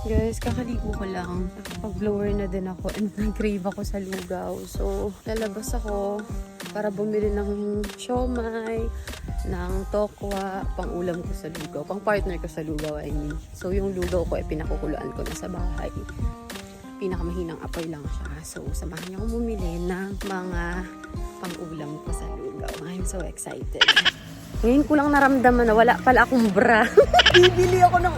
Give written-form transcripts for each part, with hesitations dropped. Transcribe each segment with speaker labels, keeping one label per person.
Speaker 1: Guys, kakaligo ko lang. Pag-blower na din ako and nag-crave ako sa lugaw. So, lalabas ako para bumili ng siomay, ng tokwa, pang-ulam ko sa lugaw. Pang-partner ko sa lugaw, I mean. So, yung lugaw ko ay pinakukuluan ko na sa bahay. Pinakamahinang apoy lang siya. So, samahan niyo akong bumili ng mga pang-ulam ko sa lugaw. I'm so excited. Ngayon ko lang naramdaman na wala pala akong bra. Bibili ako ng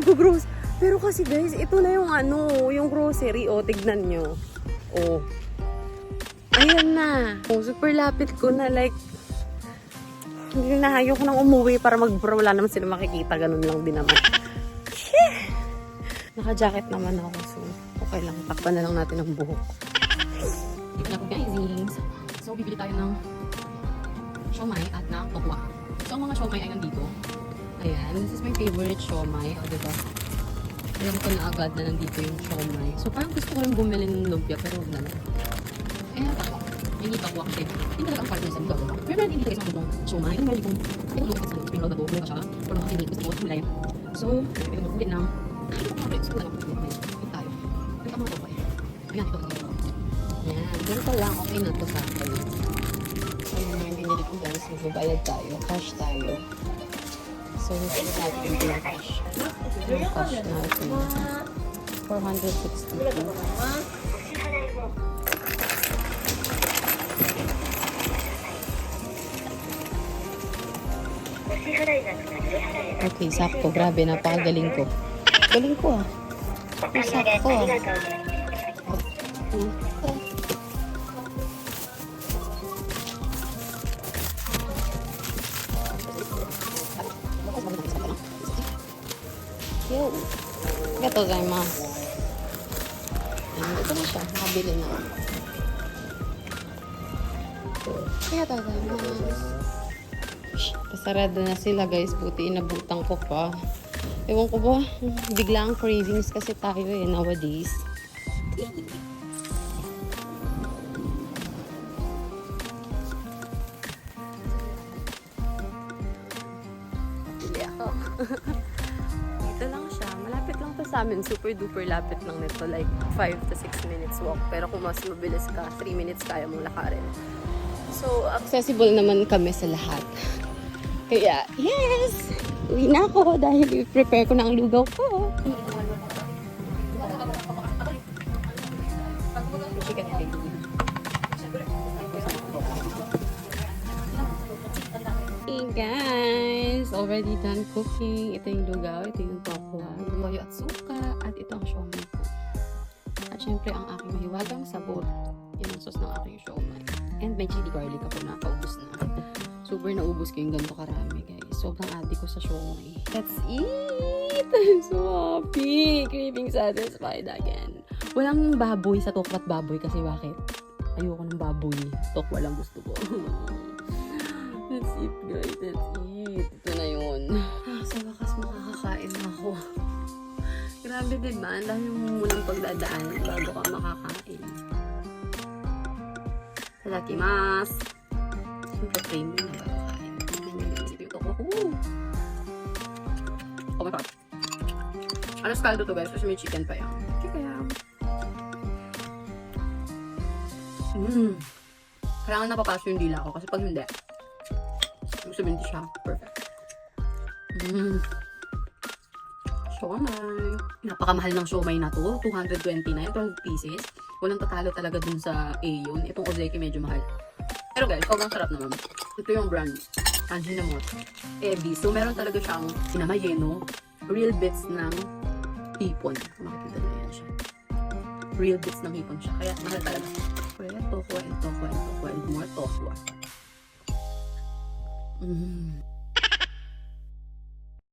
Speaker 1: mag-grocery. Pero kasi guys, ito na yung yung grocery. O, tignan nyo. O. Ayan na. O, super lapit ko na like, hindi na, ayoko nang umuwi para mag-bra. Wala naman sila makikita. Ganun lang din naman. Sheh! Naka-jacket naman ako. So, okay lang. Takpan na lang natin ang buhok. Dito na po guys. So, bibili tayo ng siomay at ng tokwa. So, ang mga siomay ay nandito. Ayan. This is my favorite siomay. O, diba? Alam ko na agad na nandito yung siomay. So, parang gusto ko rin bumili ng lumpia, pero huwag na lang. Eh, takwa. Hindi takwa kasi. Hindi talaga ang partner sa lugaw, diba? Pero meron hindi guys mga siomay. Yung meron kong pinulog sa spring roll na to. Buka siya. Pero mga hindi gusto ko kulay. So, pinulog ng so, lang ako. Ito tayo. Ito ang mga tokwa eh. Ayan, ito. Ayan. Ganito lang. Okay na to sa akin. So, yung mga binili ko guys. Magbabayad tayo. Cash tayo. So, hindi natin yung cash. Yung cash natin. 462. Okay, sakto. Grabe, napakagaling ko. Galing ko ah. Sakto ah. Yo. Ito gozaimasu. Ito na siya. Nakabili na. Ito gozaimasu. Kasarado na sila guys. Buti inabutan ko pa. Ewan ko ba. Bigla ang cravings kasi tayo nowadays. Bili ako. Dito lang siya. Malapit lang to sa amin. Super duper lapit lang nito. Like 5 to 6 minutes walk. Pero kung mas mabilis ka, 3 minutes kaya mong lakarin. So, accessible naman kami sa lahat. Kaya, yes! Uwi na ako dahil i-prepare ko na ang lugaw ko. Hey guys! Already done cooking. Ito yung lugaw, ito yung tokwa, lumayo at suka, at ito ang siomay ko. At syempre ang aking mahiwagang sabor. Yan ang sauce ng aking siomay. And may chili garlic ako na, paubos na. Super naubos ko yung ganito karami, guys. Sobrang adik ko sa siomay. Let's eat! I'm so happy! Craving satisfied again. Walang baboy sa tokwa at baboy kasi bakit? Ayoko ng baboy. Tokwa lang gusto ko. Let's eat, guys. Let's eat. Ito na yun. Sa wakas makakakain ako. Grabe, diba? Ang dami mo munang pagdadaan bago ka makakain. Itadakimasu. Siyempre, frame yun na bago kain. Ito ko. Oh my god. Ano scaldo to guys? Kasi may chicken pa yan. Chicken. Kailangan napapasok yung dila ko. Kasi pag hindi, gusto sabihin siya. Perfect. Siomay. Napakamahal ng siomay na to. 229, 12 pieces. Walang tatalo talaga dun sa Aeon. Itong Ozeki medyo mahal. Pero guys, sobrang sarap naman. Ito yung brand. Ajinomoto. Ebi. So, meron talaga siyang pinamayeno. Real bits ng hipon. Makikita na yan siya. Real bits ng hipon siya. Kaya mahal talaga. Tokwa and tokwa and tokwa and more tokwa.